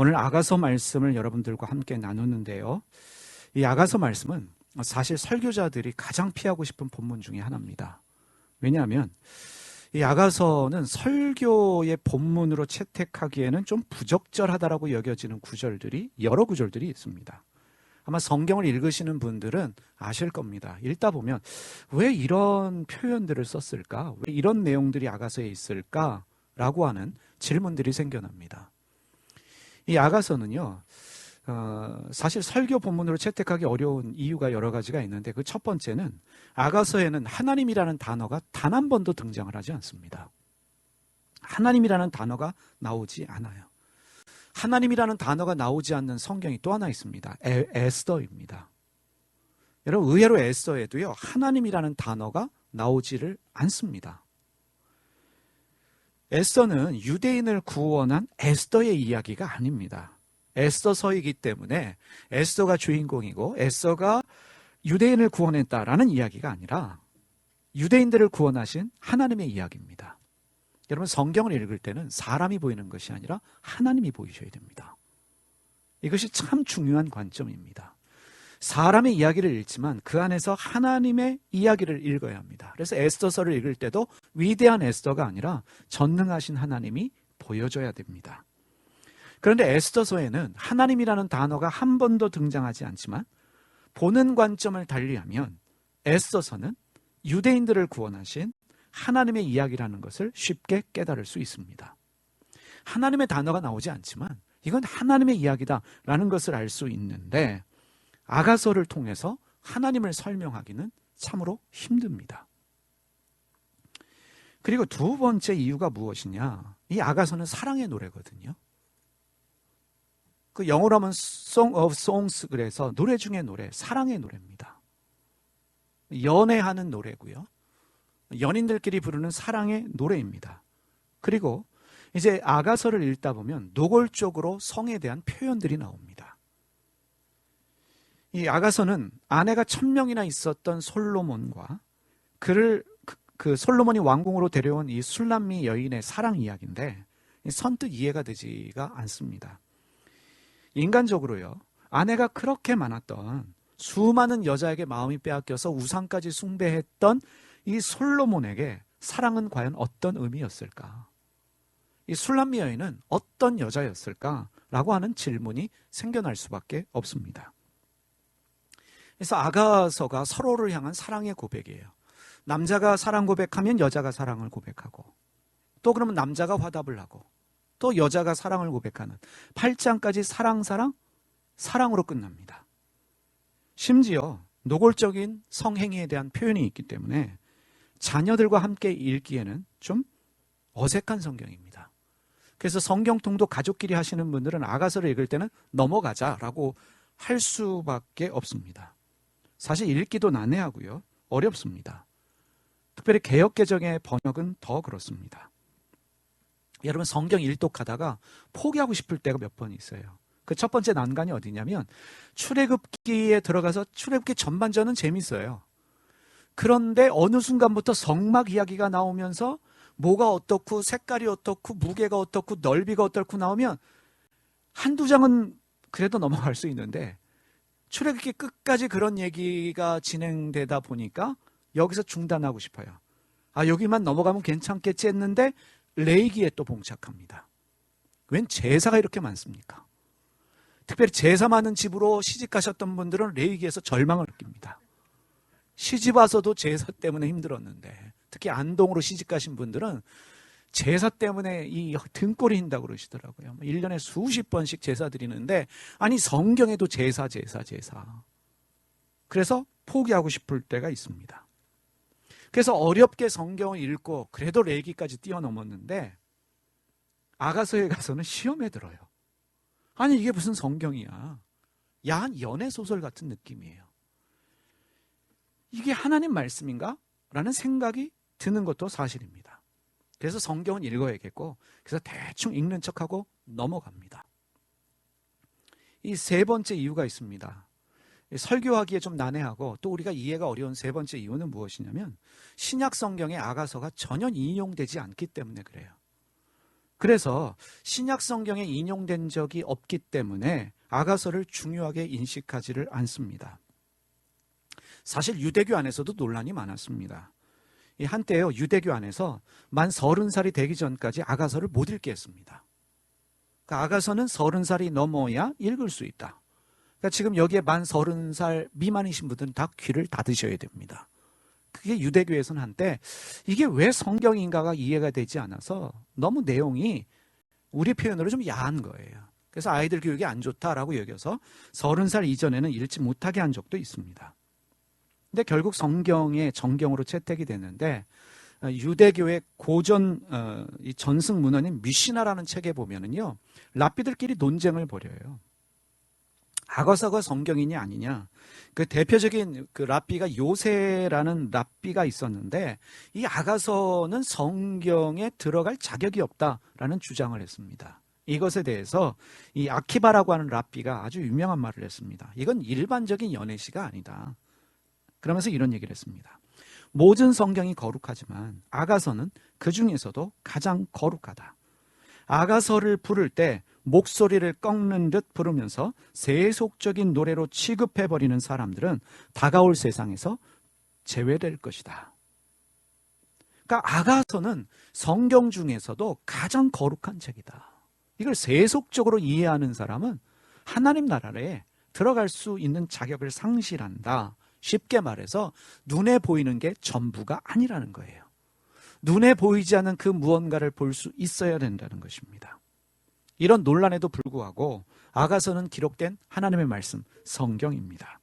오늘 아가서 말씀을 여러분들과 함께 나누는데요. 이 아가서 말씀은 사실 설교자들이 가장 피하고 싶은 본문 중에 하나입니다. 왜냐하면 이 아가서는 설교의 본문으로 채택하기에는 좀 부적절하다라고 여겨지는 구절들이 여러 구절들이 있습니다. 아마 성경을 읽으시는 분들은 아실 겁니다. 읽다 보면 왜 이런 표현들을 썼을까? 왜 이런 내용들이 아가서에 있을까?라고 하는 질문들이 생겨납니다. 이 아가서는요, 사실 설교 본문으로 채택하기 어려운 이유가 여러 가지가 있는데 그 첫 번째는 아가서에는 하나님이라는 단어가 단 한 번도 등장을 하지 않습니다. 하나님이라는 단어가 나오지 않아요. 하나님이라는 단어가 나오지 않는 성경이 또 하나 있습니다. 에스더입니다. 여러분, 의외로 에스더에도요, 하나님이라는 단어가 나오지를 않습니다. 에스더는 유대인을 구원한 에스더의 이야기가 아닙니다. 에스더서이기 때문에 에스더가 주인공이고 에스더가 유대인을 구원했다라는 이야기가 아니라 유대인들을 구원하신 하나님의 이야기입니다. 여러분, 성경을 읽을 때는 사람이 보이는 것이 아니라 하나님이 보이셔야 됩니다. 이것이 참 중요한 관점입니다. 사람의 이야기를 읽지만 그 안에서 하나님의 이야기를 읽어야 합니다. 그래서 에스더서를 읽을 때도 위대한 에스더가 아니라 전능하신 하나님이 보여줘야 됩니다. 그런데 에스더서에는 하나님이라는 단어가 한 번도 등장하지 않지만 보는 관점을 달리하면 에스더서는 유대인들을 구원하신 하나님의 이야기라는 것을 쉽게 깨달을 수 있습니다. 하나님의 단어가 나오지 않지만 이건 하나님의 이야기다라는 것을 알 수 있는데 아가서를 통해서 하나님을 설명하기는 참으로 힘듭니다. 그리고 두 번째 이유가 무엇이냐? 이 아가서는 사랑의 노래거든요. 그 영어로 하면 Song of Songs, 그래서 노래 중에 노래, 사랑의 노래입니다. 연애하는 노래고요. 연인들끼리 부르는 사랑의 노래입니다. 그리고 이제 아가서를 읽다 보면 노골적으로 성에 대한 표현들이 나옵니다. 이 아가서는 아내가 1000명이나 있었던 솔로몬과 그를 그 솔로몬이 왕궁으로 데려온 이 술람미 여인의 사랑 이야기인데 선뜻 이해가 되지가 않습니다. 인간적으로요, 아내가 그렇게 많았던 수많은 여자에게 마음이 빼앗겨서 우상까지 숭배했던 이 솔로몬에게 사랑은 과연 어떤 의미였을까? 이 술람미 여인은 어떤 여자였을까라고 하는 질문이 생겨날 수밖에 없습니다. 그래서 아가서가 서로를 향한 사랑의 고백이에요. 남자가 사랑 고백하면 여자가 사랑을 고백하고, 또 그러면 남자가 화답을 하고, 또 여자가 사랑을 고백하는 8장까지 사랑으로 끝납니다. 심지어 노골적인 성행위에 대한 표현이 있기 때문에 자녀들과 함께 읽기에는 좀 어색한 성경입니다. 그래서 성경통도 가족끼리 하시는 분들은 아가서를 읽을 때는 넘어가자라고 할 수밖에 없습니다. 사실 읽기도 난해하고요, 어렵습니다. 특별히 개역개정의 번역은 더 그렇습니다. 여러분, 성경 일독하다가 포기하고 싶을 때가 몇 번 있어요. 그 첫 번째 난관이 어디냐면 출애굽기에 들어가서 출애굽기 전반전은 재밌어요. 그런데 어느 순간부터 성막 이야기가 나오면서 뭐가 어떻고 색깔이 어떻고 무게가 어떻고 넓이가 어떻고 나오면 한두 장은 그래도 넘어갈 수 있는데 출애굽기 끝까지 그런 얘기가 진행되다 보니까 여기서 중단하고 싶어요. 아, 여기만 넘어가면 괜찮겠지 했는데 레위기에 또 봉착합니다. 웬 제사가 이렇게 많습니까? 특별히 제사 많은 집으로 시집 가셨던 분들은 레위기에서 절망을 느낍니다. 시집 와서도 제사 때문에 힘들었는데, 특히 안동으로 시집 가신 분들은 제사 때문에 이 등골이 흰다고 그러시더라고요. 1년에 수십 번씩 제사 드리는데, 아니 성경에도 제사. 그래서 포기하고 싶을 때가 있습니다. 그래서 어렵게 성경을 읽고 그래도 레위기까지 뛰어넘었는데 아가서에 가서는 시험에 들어요. 아니 이게 무슨 성경이야. 야한 연애소설 같은 느낌이에요. 이게 하나님 말씀인가? 라는 생각이 드는 것도 사실입니다. 그래서 성경은 읽어야겠고, 그래서 대충 읽는 척하고 넘어갑니다. 이 세 번째 이유가 있습니다. 설교하기에 좀 난해하고 또 우리가 이해가 어려운 세 번째 이유는 무엇이냐면 신약 성경의 아가서가 전혀 인용되지 않기 때문에 그래요. 그래서 신약 성경에 인용된 적이 없기 때문에 아가서를 중요하게 인식하지를 않습니다. 사실 유대교 안에서도 논란이 많았습니다. 이 한때요, 유대교 안에서 만 30살이 되기 전까지 아가서를 못 읽게 했습니다. 그러니까 아가서는 30살이 넘어야 읽을 수 있다. 그러니까 지금 여기에 만 30살 미만이신 분들은 다 귀를 닫으셔야 됩니다. 그게 유대교에서는 한때 이게 왜 성경인가가 이해가 되지 않아서 너무 내용이 우리 표현으로 좀 야한 거예요. 그래서 아이들 교육이 안 좋다라고 여겨서 30살 이전에는 읽지 못하게 한 적도 있습니다. 근데 결국 성경의 정경으로 채택이 됐는데 유대교의 고전 이 전승 문헌인 미시나라는 책에 보면은요, 랍비들끼리 논쟁을 벌여요. 아가서가 성경이냐 아니냐. 그 대표적인 그 랍비가 요세라는 랍비가 있었는데 이 아가서는 성경에 들어갈 자격이 없다라는 주장을 했습니다. 이것에 대해서 이 아키바라고 하는 랍비가 아주 유명한 말을 했습니다. 이건 일반적인 연애시가 아니다. 그러면서 이런 얘기를 했습니다. 모든 성경이 거룩하지만 아가서는 그 중에서도 가장 거룩하다. 아가서를 부를 때 목소리를 꺾는 듯 부르면서 세속적인 노래로 취급해버리는 사람들은 다가올 세상에서 제외될 것이다. 그러니까 아가서는 성경 중에서도 가장 거룩한 책이다. 이걸 세속적으로 이해하는 사람은 하나님 나라에 들어갈 수 있는 자격을 상실한다. 쉽게 말해서 눈에 보이는 게 전부가 아니라는 거예요. 눈에 보이지 않는 그 무언가를 볼 수 있어야 된다는 것입니다. 이런 논란에도 불구하고 아가서는 기록된 하나님의 말씀, 성경입니다.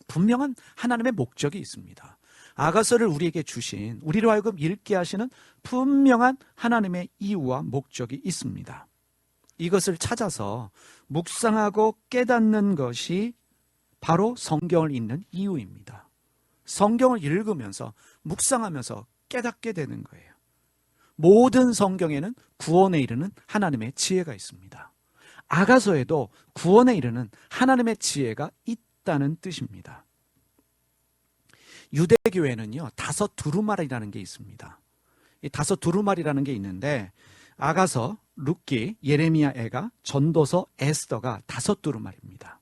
분명한 하나님의 목적이 있습니다. 아가서를 우리에게 주신, 우리로 하여금 읽게 하시는 분명한 하나님의 이유와 목적이 있습니다. 이것을 찾아서 묵상하고 깨닫는 것이 바로 성경을 읽는 이유입니다. 성경을 읽으면서 묵상하면서 깨닫게 되는 거예요. 모든 성경에는 구원에 이르는 하나님의 지혜가 있습니다. 아가서에도 구원에 이르는 하나님의 지혜가 있다는 뜻입니다. 유대교회는요, 다섯 두루마리라는 게 있습니다. 이 다섯 두루마리라는 게 있는데 아가서, 룻기, 예레미야, 애가, 전도서, 에스더가 다섯 두루마리입니다.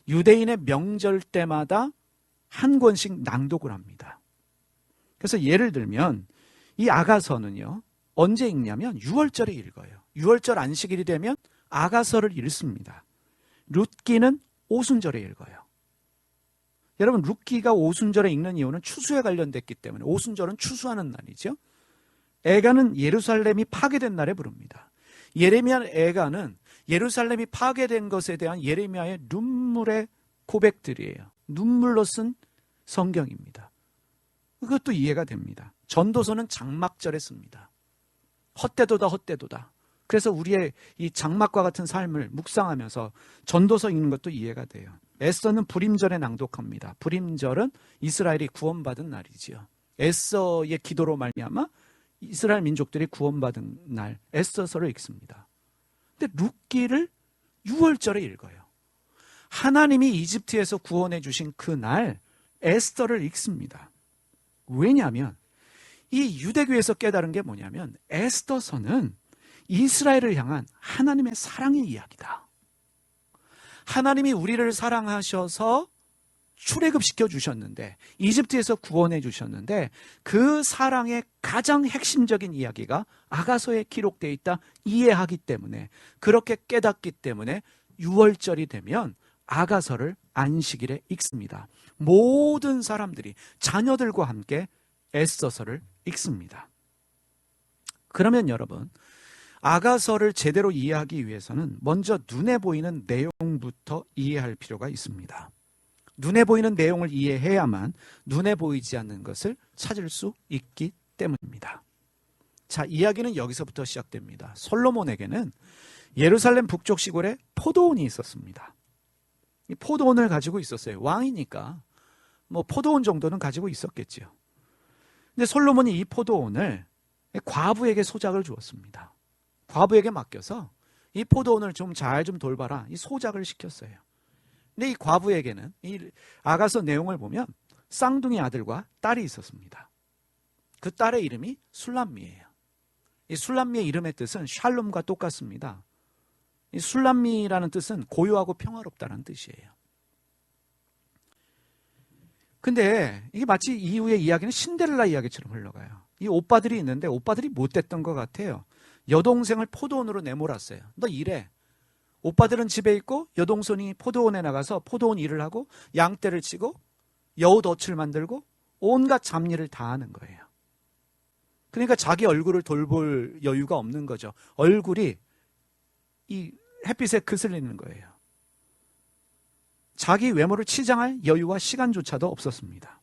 유대인의 명절 때마다 한 권씩 낭독을 합니다. 그래서 예를 들면 이 아가서는요, 언제 읽냐면 6월절에 읽어요. 6월절 안식일이 되면 아가서를 읽습니다. 룻기는 오순절에 읽어요. 여러분, 룻기가 오순절에 읽는 이유는 추수에 관련됐기 때문에 오순절은 추수하는 날이죠. 애가는 예루살렘이 파괴된 날에 부릅니다. 예레미야 애가는 예루살렘이 파괴된 것에 대한 예레미야의 눈물의 고백들이에요. 눈물로 쓴 성경입니다. 그것도 이해가 됩니다. 전도서는 장막절에 씁니다. 헛되도다 헛되도다. 그래서 우리의 이 장막과 같은 삶을 묵상하면서 전도서 읽는 것도 이해가 돼요. 에스더는 불임절에 낭독합니다. 불임절은 이스라엘이 구원받은 날이지요. 에스더의 기도로 말미암아 이스라엘 민족들이 구원받은 날 에스더서를 읽습니다. 근데 룻기를 6월절에 읽어요. 하나님이 이집트에서 구원해 주신 그날 에스더를 읽습니다. 왜냐하면 이 유대교에서 깨달은 게 뭐냐면 에스더서는 이스라엘을 향한 하나님의 사랑의 이야기다. 하나님이 우리를 사랑하셔서 출애굽시켜 주셨는데 이집트에서 구원해 주셨는데 그 사랑의 가장 핵심적인 이야기가 아가서에 기록되어 있다 이해하기 때문에 그렇게 깨닫기 때문에 6월절이 되면 아가서를 안식일에 읽습니다. 모든 사람들이 자녀들과 함께 에스더서를 읽습니다. 그러면 여러분, 아가서를 제대로 이해하기 위해서는 먼저 눈에 보이는 내용부터 이해할 필요가 있습니다. 눈에 보이는 내용을 이해해야만 눈에 보이지 않는 것을 찾을 수 있기 때문입니다. 자, 이야기는 여기서부터 시작됩니다. 솔로몬에게는 예루살렘 북쪽 시골에 포도원이 있었습니다. 이 포도원을 가지고 있었어요. 왕이니까 뭐 포도원 정도는 가지고 있었겠죠. 근데 솔로몬이 이 포도원을 과부에게 소작을 주었습니다. 과부에게 맡겨서 이 포도원을 좀 잘 좀 돌봐라. 이 소작을 시켰어요. 근데 이 과부에게는 이 아가서 내용을 보면 쌍둥이 아들과 딸이 있었습니다. 그 딸의 이름이 술람미예요. 이 술람미의 이름의 뜻은 샬롬과 똑같습니다. 이 술람미라는 뜻은 고요하고 평화롭다는 뜻이에요. 근데 이게 마치 이후의 이야기는 신데렐라 이야기처럼 흘러가요. 이 오빠들이 있는데 오빠들이 못됐던 것 같아요. 여동생을 포도원으로 내몰았어요. 너 일해. 오빠들은 집에 있고 여동생이 포도원에 나가서 포도원 일을 하고 양떼를 치고 여우덫을 만들고 온갖 잡일을 다 하는 거예요. 그러니까 자기 얼굴을 돌볼 여유가 없는 거죠. 얼굴이 이 햇빛에 그슬리는 거예요. 자기 외모를 치장할 여유와 시간조차도 없었습니다.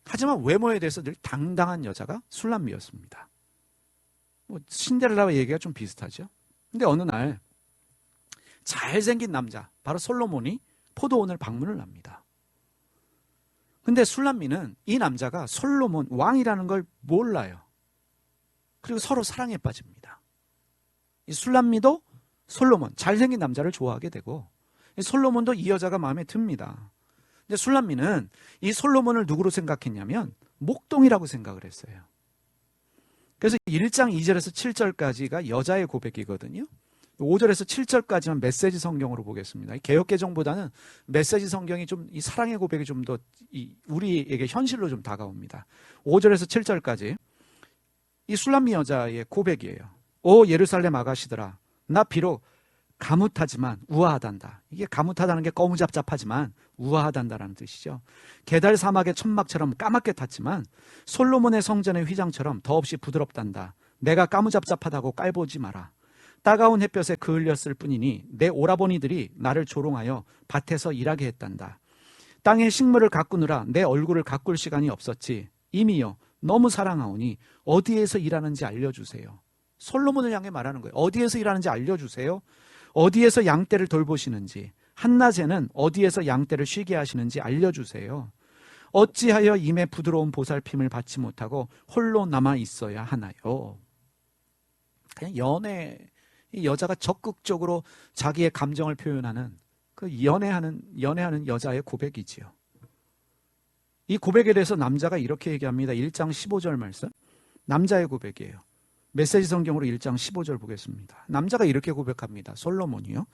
하지만 외모에 대해서 늘 당당한 여자가 술람미였습니다. 뭐 신데렐라와 얘기가 좀 비슷하죠. 근데 어느 날 잘생긴 남자, 바로 솔로몬이 포도원을 방문을 합니다. 근데 술람미는 이 남자가 솔로몬 왕이라는 걸 몰라요. 그리고 서로 사랑에 빠집니다. 이 술람미도 솔로몬, 잘생긴 남자를 좋아하게 되고 이 솔로몬도 이 여자가 마음에 듭니다. 근데 술람미는 이 솔로몬을 누구로 생각했냐면 목동이라고 생각을 했어요. 그래서 1장 2절에서 7절까지가 여자의 고백이거든요. 5절에서 7절까지만 메시지 성경으로 보겠습니다. 개역개정보다는 메시지 성경이 좀 이 사랑의 고백이 좀 더 우리에게 현실로 좀 다가옵니다. 5절에서 7절까지 이 술람미 여자의 고백이에요. 오 예루살렘 아가씨들아, 나 비록 가뭇하지만 우아하단다. 이게 가뭇하다는 게 거무잡잡하지만 우아하단다라는 뜻이죠. 게달 사막의 천막처럼 까맣게 탔지만 솔로몬의 성전의 휘장처럼 더없이 부드럽단다. 내가 까무잡잡하다고 깔보지 마라. 따가운 햇볕에 그을렸을 뿐이니 내 오라버니들이 나를 조롱하여 밭에서 일하게 했단다. 땅의 식물을 가꾸느라 내 얼굴을 가꿀 시간이 없었지. 이미요 너무 사랑하오니 어디에서 일하는지 알려주세요. 솔로몬을 향해 말하는 거예요. 어디에서 일하는지 알려주세요. 어디에서 양떼를 돌보시는지, 한낮에는 어디에서 양떼를 쉬게 하시는지 알려주세요. 어찌하여 임의 부드러운 보살핌을 받지 못하고 홀로 남아 있어야 하나요? 그냥 이 여자가 적극적으로 자기의 감정을 표현하는 그 연애하는 여자의 고백이지요. 이 고백에 대해서 남자가 이렇게 얘기합니다. 1장 15절 말씀. 남자의 고백이에요. 메시지 성경으로 1장 15절 보겠습니다. 남자가 이렇게 고백합니다. 솔로몬이요.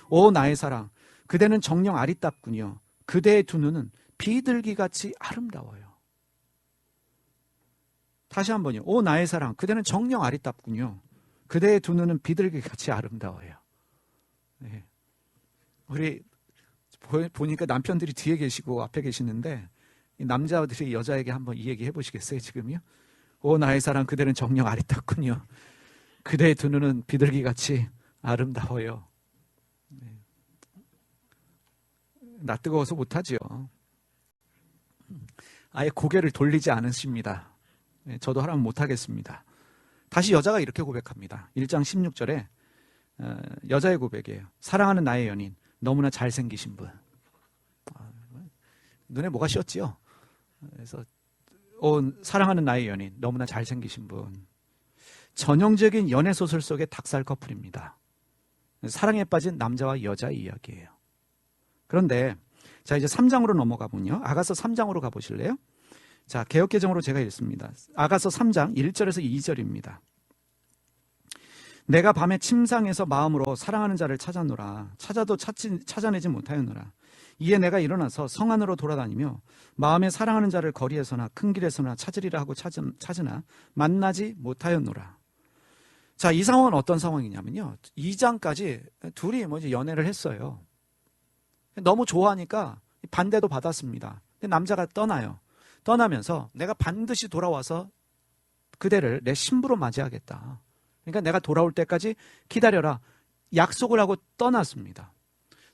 오 나의 사랑, 그대는 정녕 아리답군요. 그대의 두 눈은 비둘기같이 아름다워요. 다시 한번요. 오 나의 사랑, 그대는 정녕 아리답군요. 그대의 두 눈은 비둘기같이 아름다워요. 네. 우리 보니까 남편들이 뒤에 계시고 앞에 계시는데 이 남자들이 여자에게 한번 이 얘기 해보시겠어요 지금요? 오 나의 사랑, 그대는 정녕 아리답군요. 그대의 두 눈은 비둘기같이 아름다워요. 네. 나 뜨거워서 못하지요. 아예 고개를 돌리지 않으십니다. 네, 저도 하라면 못하겠습니다. 다시 여자가 이렇게 고백합니다. 1장 16절에 여자의 고백이에요. 사랑하는 나의 연인, 너무나 잘생기신 분. 눈에 뭐가 씌었지요? 그래서 사랑하는 나의 연인, 너무나 잘생기신 분. 전형적인 연애소설 속의 닭살 커플입니다. 사랑에 빠진 남자와 여자의 이야기예요. 그런데 자 이제 3장으로 넘어가 보면요. 아가서 3장으로 가보실래요? 자, 개역개정으로 제가 읽습니다. 아가서 3장 1절에서 2절입니다. 내가 밤에 침상에서 마음으로 사랑하는 자를 찾아노라. 찾아도 찾아내지 못하였노라. 이에 내가 일어나서 성 안으로 돌아다니며 마음에 사랑하는 자를 거리에서나 큰 길에서나 찾으리라 하고 찾으나 만나지 못하였노라. 자, 이 상황은 어떤 상황이냐면요. 2장까지 둘이 연애를 했어요. 너무 좋아하니까 반대도 받았습니다. 근데 남자가 떠나요. 떠나면서 내가 반드시 돌아와서 그대를 내 신부로 맞이하겠다. 그러니까 내가 돌아올 때까지 기다려라. 약속을 하고 떠났습니다.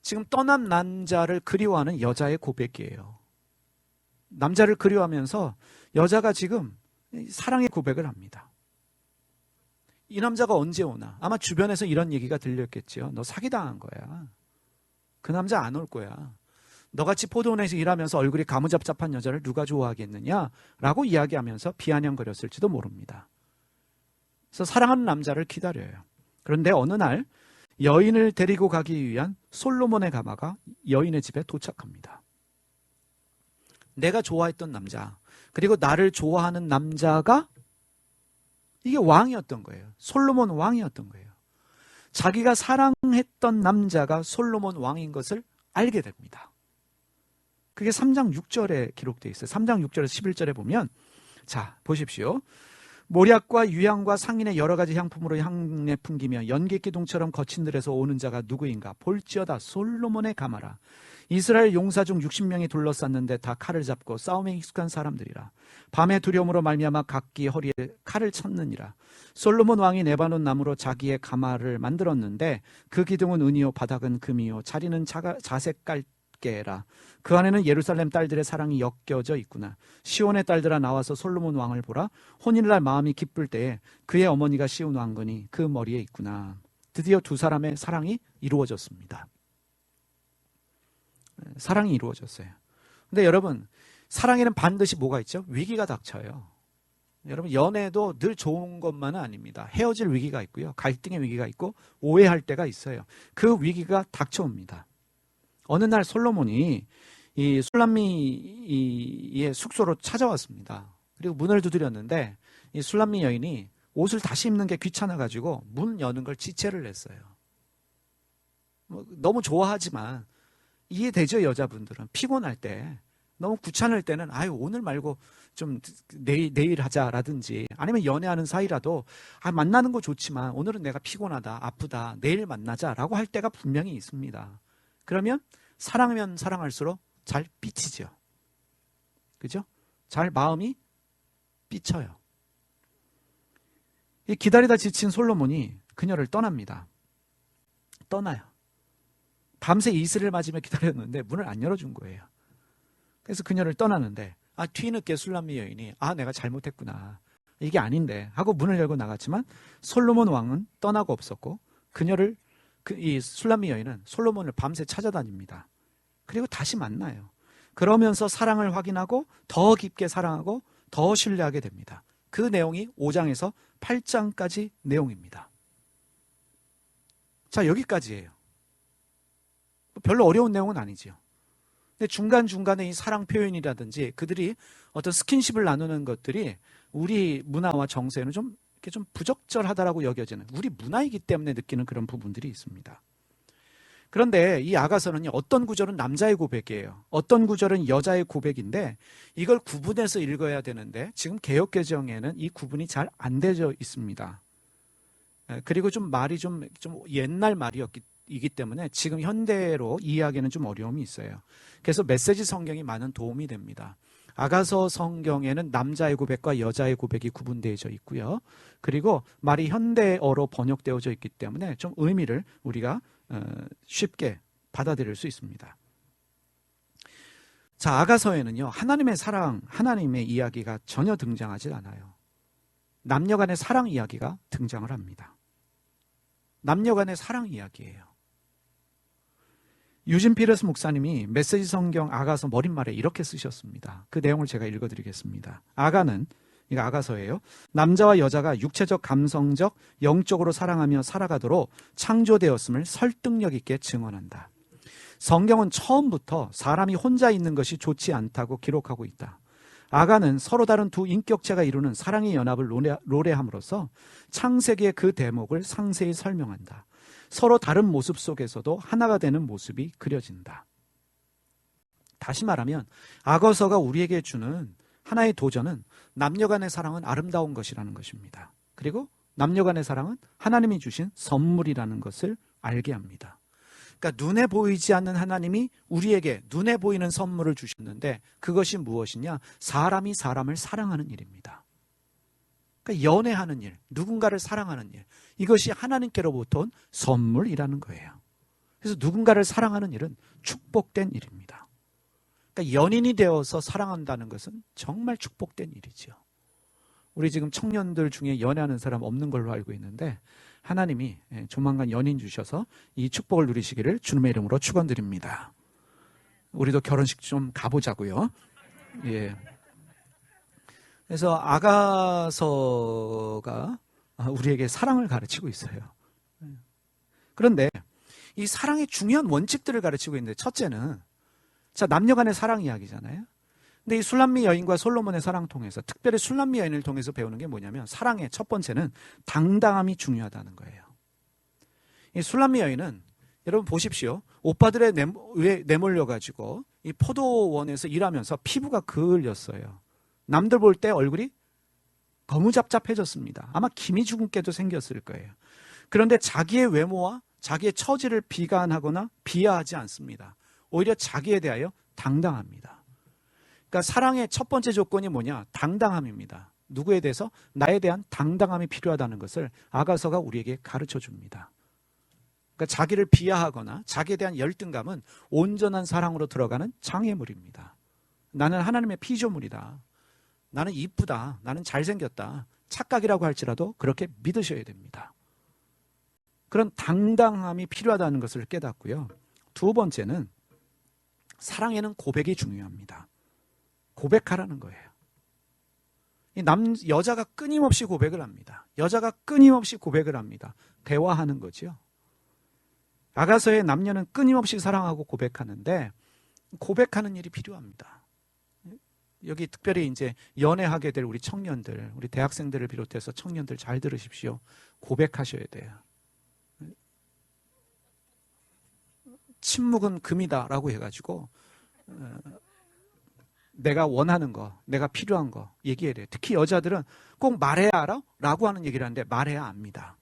지금 떠난 남자를 그리워하는 여자의 고백이에요. 남자를 그리워하면서 여자가 지금 사랑의 고백을 합니다. 이 남자가 언제 오나? 아마 주변에서 이런 얘기가 들렸겠지요. 너 사기당한 거야. 그 남자 안 올 거야. 너같이 포도원에서 일하면서 얼굴이 가무잡잡한 여자를 누가 좋아하겠느냐? 라고 이야기하면서 비아냥거렸을지도 모릅니다. 그래서 사랑하는 남자를 기다려요. 그런데 어느 날 여인을 데리고 가기 위한 솔로몬의 가마가 여인의 집에 도착합니다. 내가 좋아했던 남자, 그리고 나를 좋아하는 남자가 이게 왕이었던 거예요. 솔로몬 왕이었던 거예요. 자기가 사랑했던 남자가 솔로몬 왕인 것을 알게 됩니다. 그게 3장 6절에 기록되어 있어요. 3장 6절에서 11절에 보면, 자, 보십시오. 모략과 유향과 상인의 여러 가지 향품으로 향내 풍기며 연객기둥처럼 거친 들에서 오는 자가 누구인가? 볼지어다 솔로몬의 가마라. 이스라엘 용사 중 60명이 둘러쌌는데 다 칼을 잡고 싸움에 익숙한 사람들이라. 밤의 두려움으로 말미암아 각기 허리에 칼을 쳤느니라. 솔로몬 왕이 레바논 나무로 자기의 가마를 만들었는데 그 기둥은 은이요 바닥은 금이요 자리는 자색 깔개라. 그 안에는 예루살렘 딸들의 사랑이 엮여져 있구나. 시온의 딸들아 나와서 솔로몬 왕을 보라. 혼인날 마음이 기쁠 때에 그의 어머니가 씌운 왕건이 그 머리에 있구나. 드디어 두 사람의 사랑이 이루어졌습니다. 사랑이 이루어졌어요. 근데 여러분, 사랑에는 반드시 뭐가 있죠? 위기가 닥쳐요. 여러분, 연애도 늘 좋은 것만은 아닙니다. 헤어질 위기가 있고요. 갈등의 위기가 있고 오해할 때가 있어요. 그 위기가 닥쳐옵니다. 어느 날 솔로몬이 이 술람미의 숙소로 찾아왔습니다. 그리고 문을 두드렸는데 이 술람미 여인이 옷을 다시 입는 게 귀찮아가지고 문 여는 걸 지체를 했어요. 너무 좋아하지만 이해되죠, 여자분들은. 피곤할 때, 너무 귀찮을 때는 아유 오늘 말고 좀 내일 하자라든지, 아니면 연애하는 사이라도 만나는 거 좋지만 오늘은 내가 피곤하다, 아프다, 내일 만나자라고 할 때가 분명히 있습니다. 그러면 사랑하면 사랑할수록 잘 삐치죠. 그죠? 잘 마음이 삐쳐요. 이 기다리다 지친 솔로몬이 그녀를 떠납니다. 떠나요. 밤새 이슬을 맞으며 기다렸는데 문을 안 열어준 거예요. 그래서 그녀를 떠나는데 뒤늦게 술람미 여인이 내가 잘못했구나, 이게 아닌데 하고 문을 열고 나갔지만 솔로몬 왕은 떠나고 없었고 그녀를 이 술람미 여인은 솔로몬을 밤새 찾아다닙니다. 그리고 다시 만나요. 그러면서 사랑을 확인하고 더 깊게 사랑하고 더 신뢰하게 됩니다. 그 내용이 5장에서 8장까지 내용입니다. 자, 여기까지예요. 별로 어려운 내용은 아니지요. 근데 중간중간에 이 사랑 표현이라든지 그들이 어떤 스킨십을 나누는 것들이 우리 문화와 정서에는 좀 부적절하다라고 여겨지는, 우리 문화이기 때문에 느끼는 그런 부분들이 있습니다. 그런데 이 아가서는요, 어떤 구절은 남자의 고백이에요. 어떤 구절은 여자의 고백인데 이걸 구분해서 읽어야 되는데 지금 개역개정에는 이 구분이 잘 안 되어 있습니다. 그리고 좀 말이 좀 옛날 말이기 때문에 지금 현대로 이해하기에는 좀 어려움이 있어요. 그래서 메시지 성경이 많은 도움이 됩니다. 아가서 성경에는 남자의 고백과 여자의 고백이 구분되어져 있고요. 그리고 말이 현대어로 번역되어져 있기 때문에 좀 의미를 우리가 쉽게 받아들일 수 있습니다. 자, 아가서에는요, 하나님의 사랑, 하나님의 이야기가 전혀 등장하지 않아요. 남녀 간의 사랑 이야기가 등장을 합니다. 남녀 간의 사랑 이야기예요. 유진 피러스 목사님이 메시지 성경 아가서 머릿말에 이렇게 쓰셨습니다. 그 내용을 제가 읽어드리겠습니다. 이거 아가서예요. 남자와 여자가 육체적, 감성적, 영적으로 사랑하며 살아가도록 창조되었음을 설득력 있게 증언한다. 성경은 처음부터 사람이 혼자 있는 것이 좋지 않다고 기록하고 있다. 아가는 서로 다른 두 인격체가 이루는 사랑의 연합을 노래함으로써 창세기의 그 대목을 상세히 설명한다. 서로 다른 모습 속에서도 하나가 되는 모습이 그려진다. 다시 말하면 아가서가 우리에게 주는 하나의 도전은 남녀 간의 사랑은 아름다운 것이라는 것입니다. 그리고 남녀 간의 사랑은 하나님이 주신 선물이라는 것을 알게 합니다. 그러니까 눈에 보이지 않는 하나님이 우리에게 눈에 보이는 선물을 주셨는데 그것이 무엇이냐? 사람이 사람을 사랑하는 일입니다. 그러니까 연애하는 일, 누군가를 사랑하는 일, 이것이 하나님께로부터 온 선물이라는 거예요. 그래서 누군가를 사랑하는 일은 축복된 일입니다. 그러니까 연인이 되어서 사랑한다는 것은 정말 축복된 일이죠. 우리 지금 청년들 중에 연애하는 사람 없는 걸로 알고 있는데 하나님이 조만간 연인 주셔서 이 축복을 누리시기를 주님의 이름으로 축원드립니다. 우리도 결혼식 좀 가보자고요. 예. 그래서 아가서가 우리에게 사랑을 가르치고 있어요. 그런데 이 사랑의 중요한 원칙들을 가르치고 있는데 첫째는, 자, 남녀 간의 사랑 이야기잖아요. 근데 이 술람미 여인과 솔로몬의 사랑 통해서, 특별히 술람미 여인을 통해서 배우는 게 뭐냐면, 사랑의 첫 번째는 당당함이 중요하다는 거예요. 이 술람미 여인은, 여러분 보십시오. 오빠들에 내몰려가지고 이 포도원에서 일하면서 피부가 그을렸어요. 남들 볼 때 얼굴이 거무잡잡해졌습니다. 아마 기미주근깨도 생겼을 거예요. 그런데 자기의 외모와 자기의 처지를 비관하거나 비하하지 않습니다. 오히려 자기에 대하여 당당합니다. 그러니까 사랑의 첫 번째 조건이 뭐냐? 당당함입니다. 누구에 대해서? 나에 대한 당당함이 필요하다는 것을 아가서가 우리에게 가르쳐 줍니다. 그러니까 자기를 비하하거나 자기에 대한 열등감은 온전한 사랑으로 들어가는 장애물입니다. 나는 하나님의 피조물이다. 나는 이쁘다. 나는 잘생겼다. 착각이라고 할지라도 그렇게 믿으셔야 됩니다. 그런 당당함이 필요하다는 것을 깨닫고요. 두 번째는 사랑에는 고백이 중요합니다. 고백하라는 거예요. 여자가 끊임없이 고백을 합니다. 여자가 끊임없이 고백을 합니다. 대화하는 거죠. 아가서의 남녀는 끊임없이 사랑하고 고백하는데 고백하는 일이 필요합니다. 여기 특별히 이제 연애하게 될 우리 청년들, 우리 대학생들을 비롯해서 청년들 잘 들으십시오. 고백하셔야 돼요. 침묵은 금이다라고 해가지고 내가 원하는 거, 내가 필요한 거 얘기해야 돼요. 특히 여자들은 꼭 말해야 알아? 라고 하는 얘기를 하는데 말해야 압니다.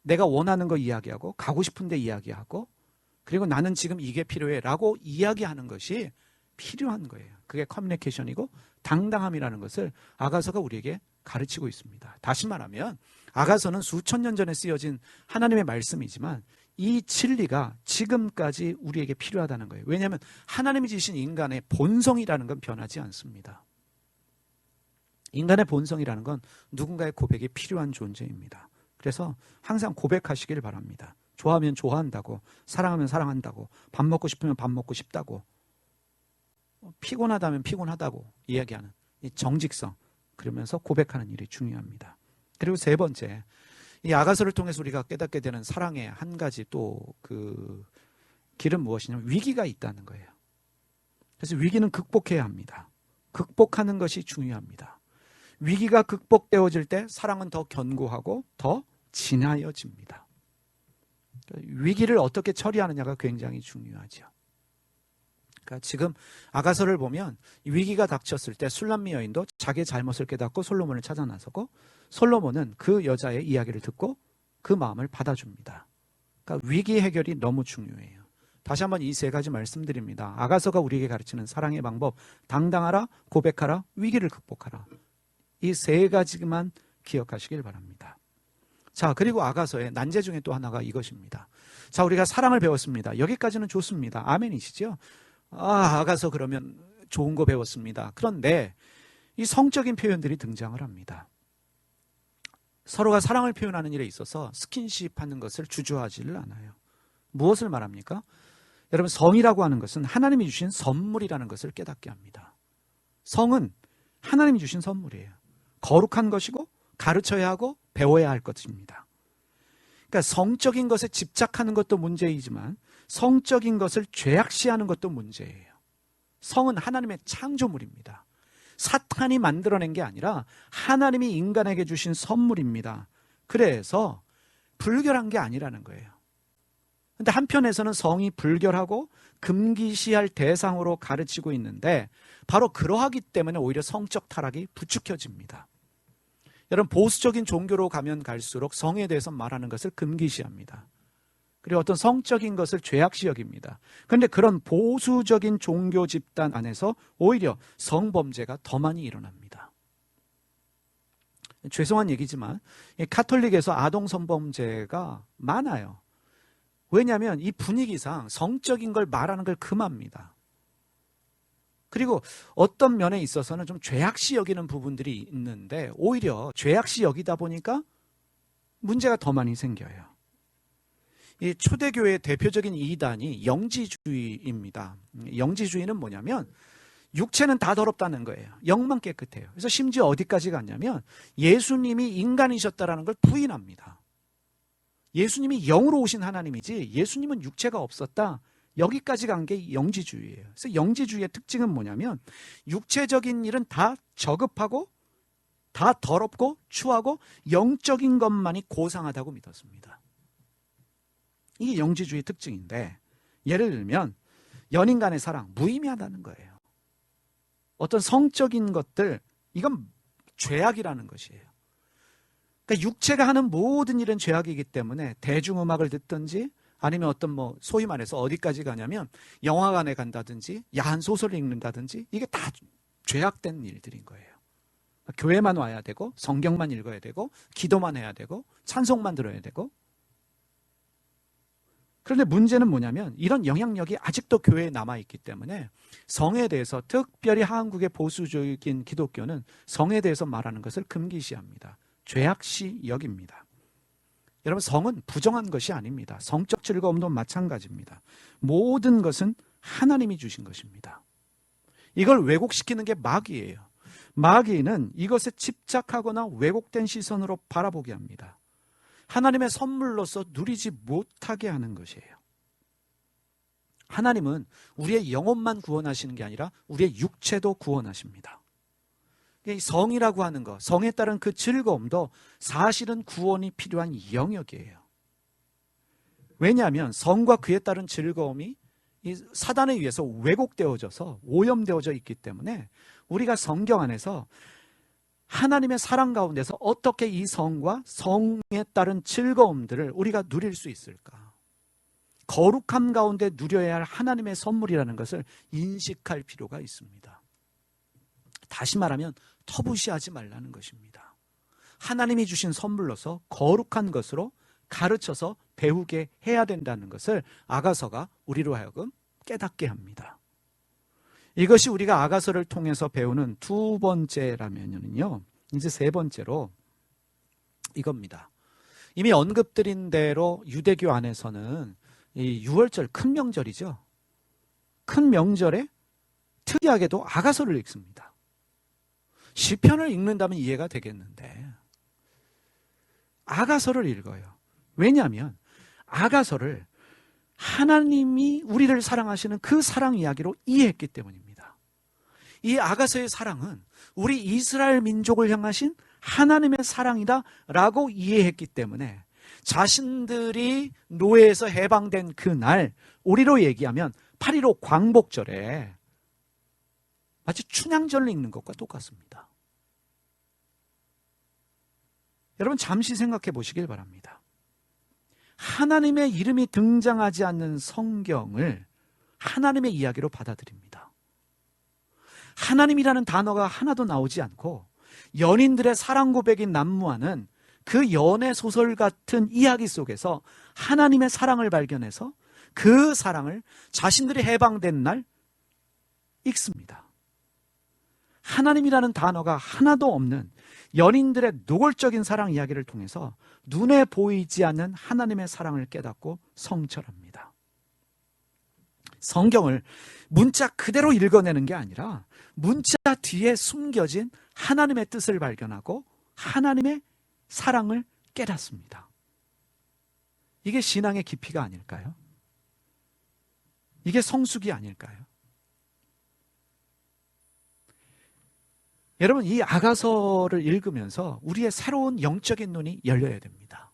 내가 원하는 거 이야기하고 가고 싶은데 이야기하고 그리고 나는 지금 이게 필요해 라고 이야기하는 것이 필요한 거예요. 그게 커뮤니케이션이고 당당함이라는 것을 아가서가 우리에게 가르치고 있습니다. 다시 말하면 아가서는 수천 년 전에 쓰여진 하나님의 말씀이지만 이 진리가 지금까지 우리에게 필요하다는 거예요. 왜냐하면 하나님이 지으신 인간의 본성이라는 건 변하지 않습니다. 인간의 본성이라는 건 누군가의 고백이 필요한 존재입니다. 그래서 항상 고백하시길 바랍니다. 좋아하면 좋아한다고, 사랑하면 사랑한다고, 밥 먹고 싶으면 밥 먹고 싶다고, 피곤하다면 피곤하다고 이야기하는 이 정직성, 그러면서 고백하는 일이 중요합니다. 그리고 세 번째, 이 아가서를 통해서 우리가 깨닫게 되는 사랑의 한 가지 또 그 길은 무엇이냐면 위기가 있다는 거예요. 그래서 위기는 극복해야 합니다. 극복하는 것이 중요합니다. 위기가 극복되어질 때 사랑은 더 견고하고 더 진하여집니다. 위기를 어떻게 처리하느냐가 굉장히 중요하죠. 그러니까 지금 아가서를 보면 위기가 닥쳤을 때 술람미 여인도 자기의 잘못을 깨닫고 솔로몬을 찾아 나서고 솔로몬은 그 여자의 이야기를 듣고 그 마음을 받아줍니다. 그러니까 위기 해결이 너무 중요해요. 다시 한번 이 세 가지 말씀드립니다. 아가서가 우리에게 가르치는 사랑의 방법, 당당하라, 고백하라, 위기를 극복하라. 이 세 가지만 기억하시길 바랍니다. 자, 그리고 아가서의 난제 중에 또 하나가 이것입니다. 자, 우리가 사랑을 배웠습니다. 여기까지는 좋습니다. 아멘이시죠? 아가서 그러면 좋은 거 배웠습니다. 그런데 이 성적인 표현들이 등장을 합니다. 서로가 사랑을 표현하는 일에 있어서 스킨십 하는 것을 주저하지를 않아요. 무엇을 말합니까? 여러분, 성이라고 하는 것은 하나님이 주신 선물이라는 것을 깨닫게 합니다. 성은 하나님이 주신 선물이에요. 거룩한 것이고 가르쳐야 하고 배워야 할 것입니다. 그러니까 성적인 것에 집착하는 것도 문제이지만 성적인 것을 죄악시하는 것도 문제예요. 성은 하나님의 창조물입니다. 사탄이 만들어낸 게 아니라 하나님이 인간에게 주신 선물입니다. 그래서 불결한 게 아니라는 거예요. 그런데 한편에서는 성이 불결하고 금기시할 대상으로 가르치고 있는데 바로 그러하기 때문에 오히려 성적 타락이 부추겨집니다. 여러분, 보수적인 종교로 가면 갈수록 성에 대해서 말하는 것을 금기시합니다. 그리고 어떤 성적인 것을 죄악시 여깁니다. 그런데 그런 보수적인 종교 집단 안에서 오히려 성범죄가 더 많이 일어납니다. 죄송한 얘기지만 카톨릭에서 아동 성범죄가 많아요. 왜냐하면 이 분위기상 성적인 걸 말하는 걸 금합니다. 그리고 어떤 면에 있어서는 좀 죄악시 여기는 부분들이 있는데 오히려 죄악시 여기다 보니까 문제가 더 많이 생겨요. 이 초대교회의 대표적인 이단이 영지주의입니다. 영지주의는 뭐냐면 육체는 다 더럽다는 거예요. 영만 깨끗해요. 그래서 심지어 어디까지 갔냐면 예수님이 인간이셨다라는 걸 부인합니다. 예수님이 영으로 오신 하나님이지 예수님은 육체가 없었다. 여기까지 간 게 영지주의예요. 그래서 영지주의의 특징은 뭐냐면 육체적인 일은 다 저급하고 다 더럽고 추하고 영적인 것만이 고상하다고 믿었습니다. 이게 영지주의 특징인데, 예를 들면 연인 간의 사랑 무의미하다는 거예요. 어떤 성적인 것들, 이건 죄악이라는 것이에요. 그러니까 육체가 하는 모든 일은 죄악이기 때문에 대중음악을 듣든지 아니면 어떤 소위 말해서 어디까지 가냐면 영화관에 간다든지 야한 소설을 읽는다든지, 이게 다 죄악된 일들인 거예요. 교회만 와야 되고 성경만 읽어야 되고 기도만 해야 되고 찬송만 들어야 되고. 그런데 문제는 뭐냐면 이런 영향력이 아직도 교회에 남아있기 때문에 성에 대해서, 특별히 한국의 보수적인 기독교는 성에 대해서 말하는 것을 금기시합니다. 죄악시 여깁니다. 여러분, 성은 부정한 것이 아닙니다. 성적 즐거움도 마찬가지입니다. 모든 것은 하나님이 주신 것입니다. 이걸 왜곡시키는 게 마귀예요. 마귀는 이것에 집착하거나 왜곡된 시선으로 바라보게 합니다. 하나님의 선물로서 누리지 못하게 하는 것이에요. 하나님은 우리의 영혼만 구원하시는 게 아니라 우리의 육체도 구원하십니다. 이 성이라고 하는 것, 성에 따른 그 즐거움도 사실은 구원이 필요한 영역이에요. 왜냐하면 성과 그에 따른 즐거움이 이 사단에 의해서 왜곡되어져서 오염되어져 있기 때문에 우리가 성경 안에서 하나님의 사랑 가운데서 어떻게 이 성과 성에 따른 즐거움들을 우리가 누릴 수 있을까? 거룩함 가운데 누려야 할 하나님의 선물이라는 것을 인식할 필요가 있습니다. 다시 말하면 터부시하지 말라는 것입니다. 하나님이 주신 선물로서 거룩한 것으로 가르쳐서 배우게 해야 된다는 것을 아가서가 우리로 하여금 깨닫게 합니다. 이것이 우리가 아가서를 통해서 배우는 두 번째라면요, 이제 세 번째로 이겁니다. 이미 언급드린 대로 유대교 안에서는 이 유월절, 큰 명절이죠. 큰 명절에 특이하게도 아가서를 읽습니다. 시편을 읽는다면 이해가 되겠는데 아가서를 읽어요. 왜냐하면 아가서를 하나님이 우리를 사랑하시는 그 사랑 이야기로 이해했기 때문입니다. 이 아가서의 사랑은 우리 이스라엘 민족을 향하신 하나님의 사랑이다 라고 이해했기 때문에 자신들이 노예에서 해방된 그날, 우리로 얘기하면 8.15 광복절에 마치 춘향전을 읽는 것과 똑같습니다. 여러분, 잠시 생각해 보시길 바랍니다. 하나님의 이름이 등장하지 않는 성경을 하나님의 이야기로 받아들입니다. 하나님이라는 단어가 하나도 나오지 않고 연인들의 사랑 고백이 난무하는 그 연애 소설 같은 이야기 속에서 하나님의 사랑을 발견해서 그 사랑을 자신들이 해방된 날 읽습니다. 하나님이라는 단어가 하나도 없는 연인들의 노골적인 사랑 이야기를 통해서 눈에 보이지 않는 하나님의 사랑을 깨닫고 성찰합니다. 성경을 문자 그대로 읽어내는 게 아니라 문자 뒤에 숨겨진 하나님의 뜻을 발견하고 하나님의 사랑을 깨닫습니다. 이게 신앙의 깊이가 아닐까요? 이게 성숙이 아닐까요? 여러분, 이 아가서를 읽으면서 우리의 새로운 영적인 눈이 열려야 됩니다.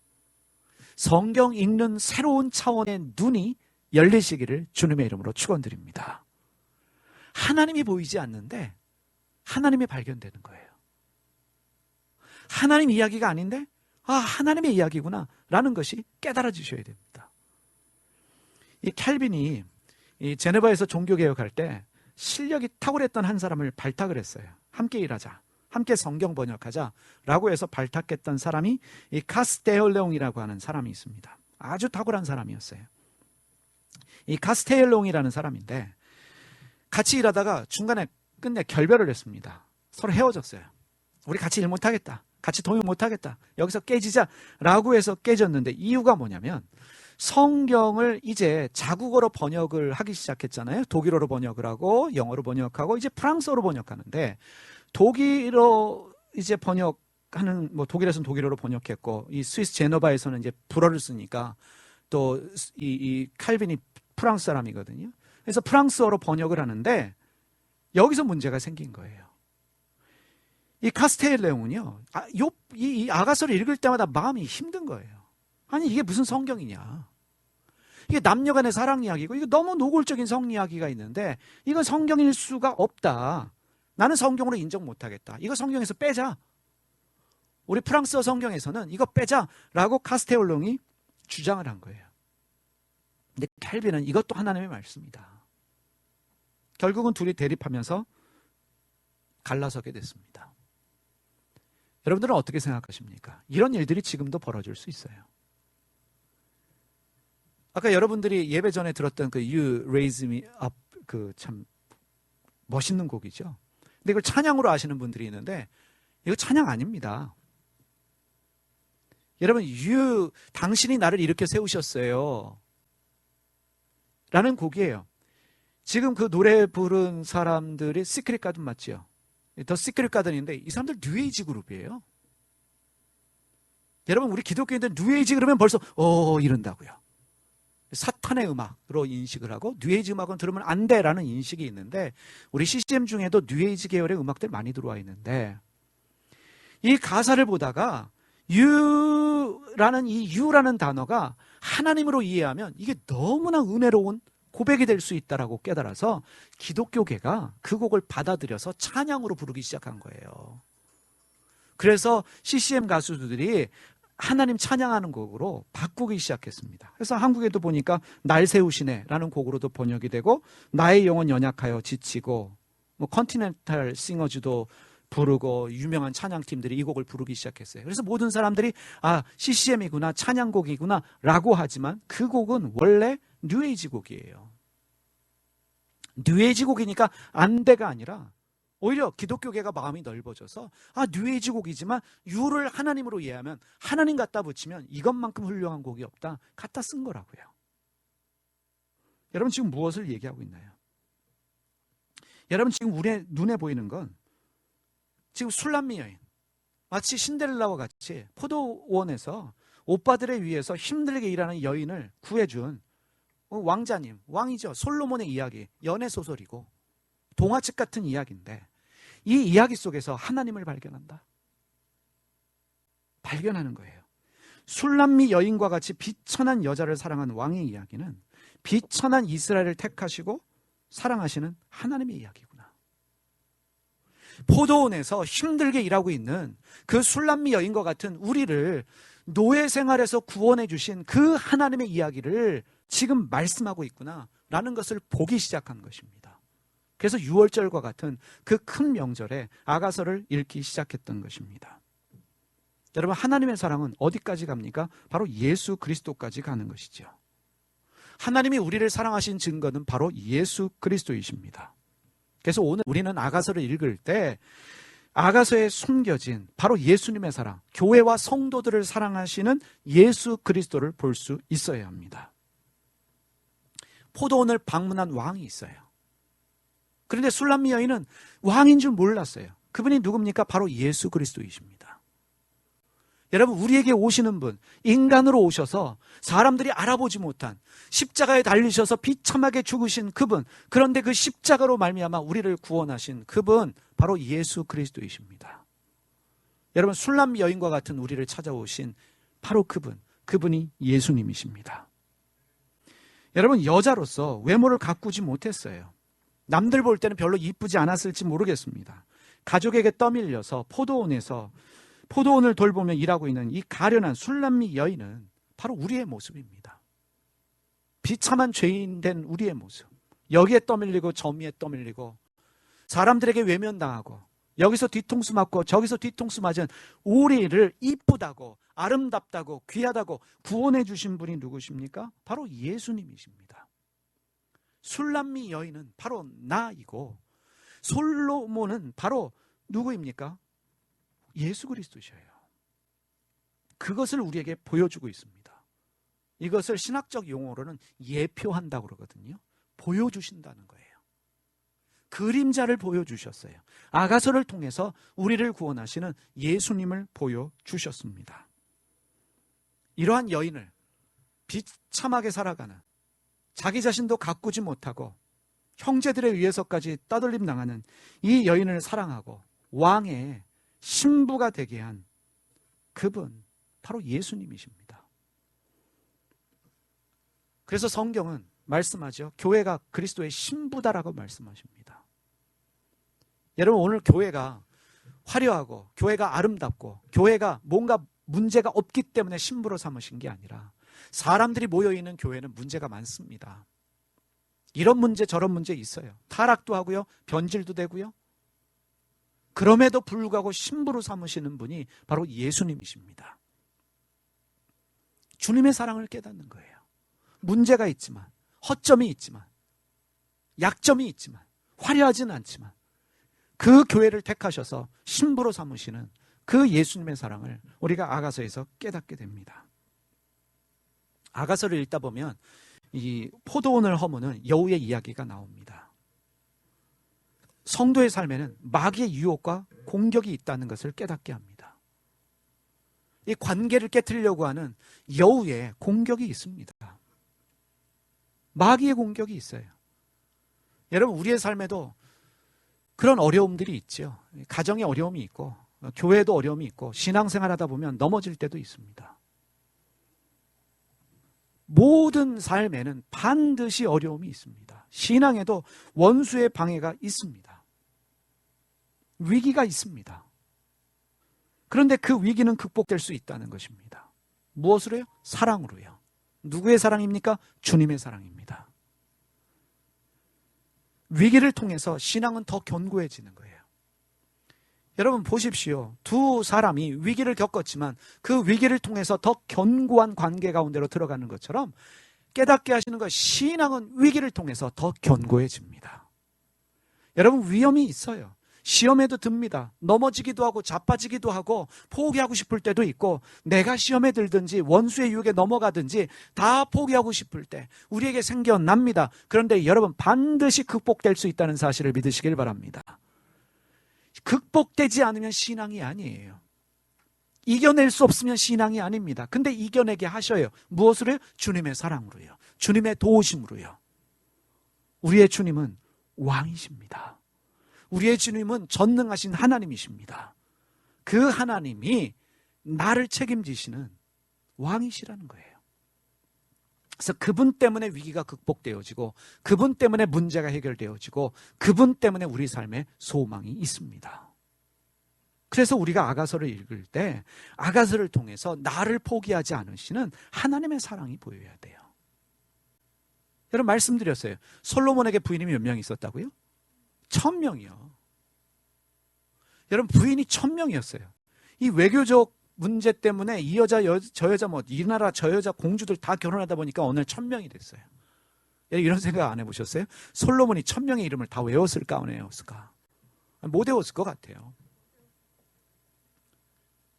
성경 읽는 새로운 차원의 눈이 열리시기를 주님의 이름으로 축원드립니다. 하나님이 보이지 않는데 하나님이 발견되는 거예요. 하나님 이야기가 아닌데 하나님의 이야기구나 라는 것이 깨달아지셔야 됩니다. 이 캘빈이 이 제네바에서 종교개혁할 때 실력이 탁월했던 한 사람을 발탁을 했어요. 함께 일하자, 함께 성경 번역하자 라고 해서 발탁했던 사람이 이 카스테일롱이라고 하는 사람이 있습니다. 아주 탁월한 사람이었어요. 이 카스테일롱이라는 사람인데 같이 일하다가 중간에 끝내 결별을 했습니다. 서로 헤어졌어요. 우리 같이 일 못하겠다, 같이 동행 못하겠다, 여기서 깨지자 라고 해서 깨졌는데, 이유가 뭐냐면 성경을 이제 자국어로 번역을 하기 시작했잖아요. 독일어로 번역을 하고 영어로 번역하고 이제 프랑스어로 번역하는데, 독일어 이제 번역하는, 독일에서는 독일어로 번역했고 이 스위스 제노바에서는 이제 불어를 쓰니까 또 이 칼빈이 프랑스 사람이거든요. 그래서 프랑스어로 번역을 하는데 여기서 문제가 생긴 거예요. 이 카스텔레옹은요, 이 아가서를 읽을 때마다 마음이 힘든 거예요. 아니, 이게 무슨 성경이냐. 이게 남녀 간의 사랑 이야기고, 이거 너무 노골적인 성 이야기가 있는데, 이건 성경일 수가 없다. 나는 성경으로 인정 못하겠다. 이거 성경에서 빼자. 우리 프랑스어 성경에서는 이거 빼자라고 카스텔레옹이 주장을 한 거예요. 근데 켈빈은 이것도 하나님의 말씀이다. 결국은 둘이 대립하면서 갈라서게 됐습니다. 여러분들은 어떻게 생각하십니까? 이런 일들이 지금도 벌어질 수 있어요. 아까 여러분들이 예배 전에 들었던 그 You Raise Me Up, 그 참 멋있는 곡이죠. 근데 이걸 찬양으로 아시는 분들이 있는데 이거 찬양 아닙니다. 여러분, 당신이 나를 이렇게 세우셨어요 라는 곡이에요. 지금 그 노래 부른 사람들이 시크릿 가든 맞지요? 더 시크릿 가든인데 이 사람들 뉴에이지 그룹이에요. 여러분, 우리 기독교인들 뉴에이지 그러면 벌써 이런다고요. 사탄의 음악으로 인식을 하고 뉴에이지 음악은 들으면 안 돼라는 인식이 있는데 우리 CCM 중에도 뉴에이지 계열의 음악들 많이 들어와 있는데 이 가사를 보다가 유라는 단어가 하나님으로 이해하면 이게 너무나 은혜로운 고백이 될 수 있다라고 깨달아서 기독교계가 그 곡을 받아들여서 찬양으로 부르기 시작한 거예요. 그래서 CCM 가수들이 하나님 찬양하는 곡으로 바꾸기 시작했습니다. 그래서 한국에도 보니까 날 세우시네 라는 곡으로도 번역이 되고 나의 영혼 연약하여 지치고 컨티넨탈 싱어즈도 부르고 유명한 찬양팀들이 이 곡을 부르기 시작했어요. 그래서 모든 사람들이 CCM이구나 찬양곡이구나 라고 하지만 그 곡은 원래 뉴에이지 곡이에요. 뉴에이지 곡이니까 안 돼가 아니라 오히려 기독교계가 마음이 넓어져서 뉴에이지 곡이지만 유를 하나님으로 이해하면 하나님 갖다 붙이면 이것만큼 훌륭한 곡이 없다. 갖다 쓴 거라고요. 여러분 지금 무엇을 얘기하고 있나요? 여러분 지금 우리 눈에 보이는 건 지금 술람미 여인, 마치 신데렐라와 같이 포도원에서 오빠들에 의해서 힘들게 일하는 여인을 구해준 왕자님, 왕이죠. 솔로몬의 이야기, 연애소설이고 동화책 같은 이야기인데 이 이야기 속에서 하나님을 발견한다. 발견하는 거예요. 술람미 여인과 같이 비천한 여자를 사랑한 왕의 이야기는 비천한 이스라엘을 택하시고 사랑하시는 하나님의 이야기구나. 포도원에서 힘들게 일하고 있는 그 술람미 여인과 같은 우리를 노예 생활에서 구원해 주신 그 하나님의 이야기를 지금 말씀하고 있구나 라는 것을 보기 시작한 것입니다. 그래서 유월절과 같은 그 큰 명절에 아가서를 읽기 시작했던 것입니다. 여러분, 하나님의 사랑은 어디까지 갑니까? 바로 예수 그리스도까지 가는 것이죠. 하나님이 우리를 사랑하신 증거는 바로 예수 그리스도이십니다. 그래서 오늘 우리는 아가서를 읽을 때 아가서에 숨겨진 바로 예수님의 사랑, 교회와 성도들을 사랑하시는 예수 그리스도를 볼 수 있어야 합니다. 포도원을 방문한 왕이 있어요. 그런데 술람미 여인은 왕인 줄 몰랐어요. 그분이 누굽니까? 바로 예수 그리스도이십니다. 여러분, 우리에게 오시는 분, 인간으로 오셔서 사람들이 알아보지 못한 십자가에 달리셔서 비참하게 죽으신 그분, 그런데 그 십자가로 말미암아 우리를 구원하신 그분, 바로 예수 그리스도이십니다. 여러분, 술람미 여인과 같은 우리를 찾아오신 바로 그분이 예수님이십니다. 여러분, 여자로서 외모를 가꾸지 못했어요. 남들 볼 때는 별로 이쁘지 않았을지 모르겠습니다. 가족에게 떠밀려서 포도원을 돌보며 일하고 있는 이 가련한 술람미 여인은 바로 우리의 모습입니다. 비참한 죄인 된 우리의 모습. 여기에 떠밀리고 저미에 떠밀리고 사람들에게 외면당하고 여기서 뒤통수 맞고 저기서 뒤통수 맞은 우리를 이쁘다고 아름답다고 귀하다고 구원해 주신 분이 누구십니까? 바로 예수님이십니다. 술람미 여인은 바로 나이고 솔로몬은 바로 누구입니까? 예수 그리스도셔요. 그것을 우리에게 보여주고 있습니다. 이것을 신학적 용어로는 예표한다고 그러거든요. 보여주신다는 거예요. 그림자를 보여주셨어요. 아가서를 통해서 우리를 구원하시는 예수님을 보여주셨습니다. 이러한 여인을 비참하게 살아가는 자기 자신도 가꾸지 못하고 형제들에 의해서까지 따돌림 당하는 이 여인을 사랑하고 왕의 신부가 되게 한 그분, 바로 예수님이십니다. 그래서 성경은 말씀하죠. 교회가 그리스도의 신부다라고 말씀하십니다. 여러분, 오늘 교회가 화려하고 교회가 아름답고 교회가 뭔가 문제가 없기 때문에 신부로 삼으신 게 아니라 사람들이 모여있는 교회는 문제가 많습니다. 이런 문제 저런 문제 있어요. 타락도 하고요, 변질도 되고요. 그럼에도 불구하고 신부로 삼으시는 분이 바로 예수님이십니다. 주님의 사랑을 깨닫는 거예요. 문제가 있지만, 허점이 있지만, 약점이 있지만, 화려하지는 않지만 그 교회를 택하셔서 신부로 삼으시는 그 예수님의 사랑을 우리가 아가서에서 깨닫게 됩니다. 아가서를 읽다 보면 이 포도원을 허무는 여우의 이야기가 나옵니다. 성도의 삶에는 마귀의 유혹과 공격이 있다는 것을 깨닫게 합니다. 이 관계를 깨트리려고 하는 여우의 공격이 있습니다. 마귀의 공격이 있어요. 여러분, 우리의 삶에도 그런 어려움들이 있죠. 가정에 어려움이 있고 교회에도 어려움이 있고 신앙생활 하다 보면 넘어질 때도 있습니다. 모든 삶에는 반드시 어려움이 있습니다. 신앙에도 원수의 방해가 있습니다. 위기가 있습니다. 그런데 그 위기는 극복될 수 있다는 것입니다. 무엇으로요? 사랑으로요. 누구의 사랑입니까? 주님의 사랑입니다. 위기를 통해서 신앙은 더 견고해지는 거예요. 여러분 보십시오. 두 사람이 위기를 겪었지만 그 위기를 통해서 더 견고한 관계 가운데로 들어가는 것처럼 깨닫게 하시는 것, 신앙은 위기를 통해서 더 견고해집니다. 여러분, 위험이 있어요. 시험에도 듭니다. 넘어지기도 하고 자빠지기도 하고 포기하고 싶을 때도 있고, 내가 시험에 들든지 원수의 유혹에 넘어가든지 다 포기하고 싶을 때 우리에게 생겨납니다. 그런데 여러분, 반드시 극복될 수 있다는 사실을 믿으시길 바랍니다. 극복되지 않으면 신앙이 아니에요. 이겨낼 수 없으면 신앙이 아닙니다. 근데 이겨내게 하셔요. 무엇으로요? 주님의 사랑으로요. 주님의 도우심으로요. 우리의 주님은 왕이십니다. 우리의 주님은 전능하신 하나님이십니다. 그 하나님이 나를 책임지시는 왕이시라는 거예요. 그래서 그분 때문에 위기가 극복되어지고 그분 때문에 문제가 해결되어지고 그분 때문에 우리 삶에 소망이 있습니다. 그래서 우리가 아가서를 읽을 때 아가서를 통해서 나를 포기하지 않으시는 하나님의 사랑이 보여야 돼요. 여러분, 말씀드렸어요. 솔로몬에게 부인이 몇 명 있었다고요? 1000명이요. 여러분, 부인이 1000명이었어요. 이 외교적 문제 때문에 이 여자, 저 여자, 이 나라, 저 여자 공주들 다 결혼하다 보니까 오늘 1000명이 됐어요. 이런 생각 안 해보셨어요? 솔로몬이 1000명의 이름을 다 외웠을까, 안 외웠을까? 못 외웠을 것 같아요.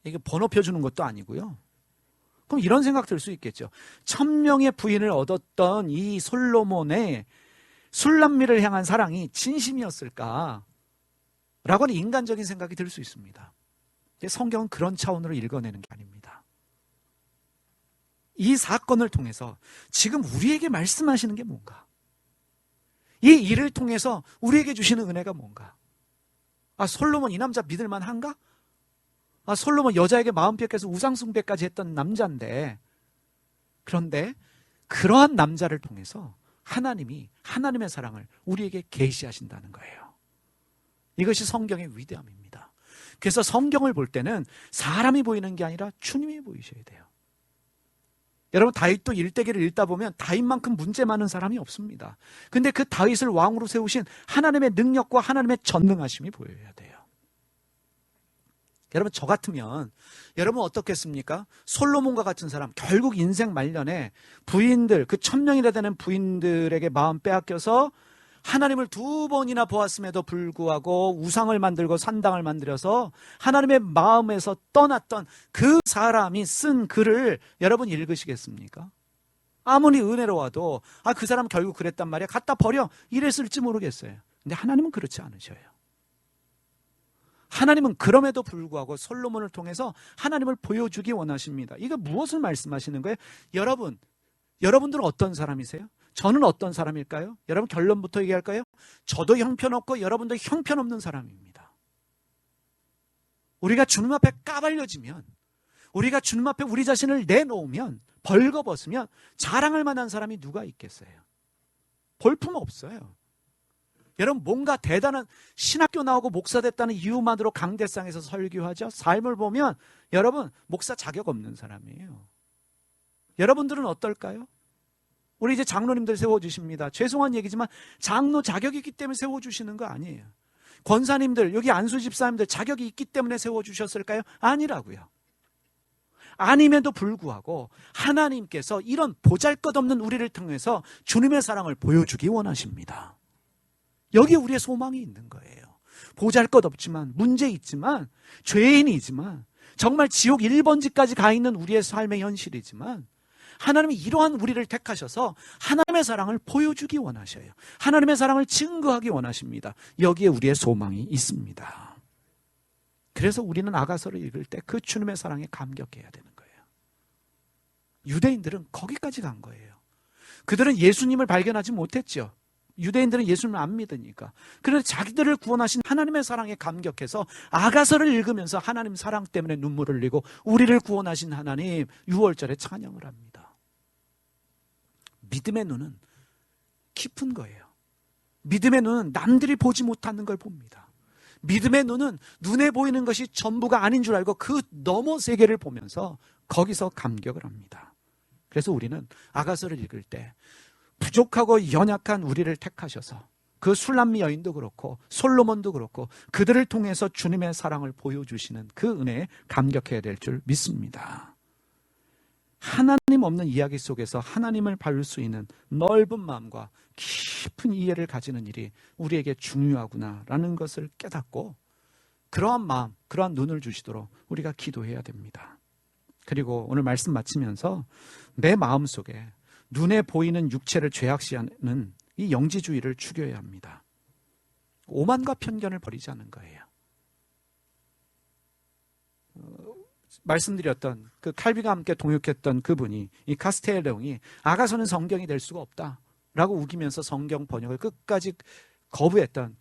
이게 번호표 주는 것도 아니고요. 그럼 이런 생각 들 수 있겠죠. 1000명의 부인을 얻었던 이 솔로몬의 술람미를 향한 사랑이 진심이었을까? 라고는 인간적인 생각이 들 수 있습니다. 성경은 그런 차원으로 읽어내는 게 아닙니다. 이 사건을 통해서 지금 우리에게 말씀하시는 게 뭔가? 이 일을 통해서 우리에게 주시는 은혜가 뭔가? 아, 솔로몬 이 남자 믿을만 한가? 아, 솔로몬 여자에게 마음 뺏겨서 우상숭배까지 했던 남자인데, 그런데 그러한 남자를 통해서 하나님이 하나님의 사랑을 우리에게 계시하신다는 거예요. 이것이 성경의 위대함입니다. 그래서 성경을 볼 때는 사람이 보이는 게 아니라 주님이 보이셔야 돼요. 여러분, 다윗도 일대기를 읽다 보면 다윗만큼 문제 많은 사람이 없습니다. 근데 그 다윗을 왕으로 세우신 하나님의 능력과 하나님의 전능하심이 보여야 돼요. 여러분, 저 같으면 여러분 어떻겠습니까? 솔로몬과 같은 사람, 결국 인생 말년에 부인들, 그 1000명이나 되는 부인들에게 마음 빼앗겨서 하나님을 2번이나 보았음에도 불구하고 우상을 만들고 산당을 만들어서 하나님의 마음에서 떠났던 그 사람이 쓴 글을 여러분 읽으시겠습니까? 아무리 은혜로워도 그 사람 결국 그랬단 말이야, 갖다 버려, 이랬을지 모르겠어요. 근데 하나님은 그렇지 않으셔요. 하나님은 그럼에도 불구하고 솔로몬을 통해서 하나님을 보여주기 원하십니다. 이거 무엇을 말씀하시는 거예요? 여러분들은 어떤 사람이세요? 저는 어떤 사람일까요? 여러분 결론부터 얘기할까요? 저도 형편없고 여러분도 형편없는 사람입니다. 우리가 주님 앞에 까발려지면, 우리가 주님 앞에 우리 자신을 내놓으면, 벌거벗으면 자랑할 만한 사람이 누가 있겠어요? 볼품 없어요. 여러분 뭔가 대단한 신학교 나오고 목사 됐다는 이유만으로 강대상에서 설교하죠. 삶을 보면 여러분 목사 자격 없는 사람이에요. 여러분들은 어떨까요? 우리 이제 장로님들 세워주십니다. 죄송한 얘기지만 장로 자격이 있기 때문에 세워주시는 거 아니에요. 권사님들, 여기 안수 집사님들 자격이 있기 때문에 세워주셨을까요? 아니라고요. 아님에도 불구하고 하나님께서 이런 보잘것없는 우리를 통해서 주님의 사랑을 보여주기 원하십니다. 여기에 우리의 소망이 있는 거예요. 보잘것없지만, 문제 있지만, 죄인이지만, 정말 지옥 1번지까지 가 있는 우리의 삶의 현실이지만, 하나님이 이러한 우리를 택하셔서 하나님의 사랑을 보여주기 원하셔요. 하나님의 사랑을 증거하기 원하십니다. 여기에 우리의 소망이 있습니다. 그래서 우리는 아가서를 읽을 때 그 주님의 사랑에 감격해야 되는 거예요. 유대인들은 거기까지 간 거예요. 그들은 예수님을 발견하지 못했죠. 유대인들은 예수님을 안 믿으니까. 그래서 자기들을 구원하신 하나님의 사랑에 감격해서 아가서를 읽으면서 하나님 사랑 때문에 눈물을 흘리고 우리를 구원하신 하나님 6월절에 찬양을 합니다. 믿음의 눈은 깊은 거예요. 믿음의 눈은 남들이 보지 못하는 걸 봅니다. 믿음의 눈은 눈에 보이는 것이 전부가 아닌 줄 알고 그 너머 세계를 보면서 거기서 감격을 합니다. 그래서 우리는 아가서를 읽을 때 부족하고 연약한 우리를 택하셔서 그 술람미 여인도 그렇고 솔로몬도 그렇고 그들을 통해서 주님의 사랑을 보여주시는 그 은혜에 감격해야 될 줄 믿습니다. 하나님 없는 이야기 속에서 하나님을 바울 수 있는 넓은 마음과 깊은 이해를 가지는 일이 우리에게 중요하구나라는 것을 깨닫고 그러한 마음, 그러한 눈을 주시도록 우리가 기도해야 됩니다. 그리고 오늘 말씀 마치면서 내 마음속에 눈에 보이는 육체를 죄악시하는 이 영지주의를 죽여야 합니다. 오만과 편견을 버리지 않는 거예요. 말씀드렸던 그 칼빈과 함께 동역했던 그분이, 이 카스텔레옹이 아가서는 성경이 될 수가 없다라고 우기면서 성경 번역을 끝까지 거부했던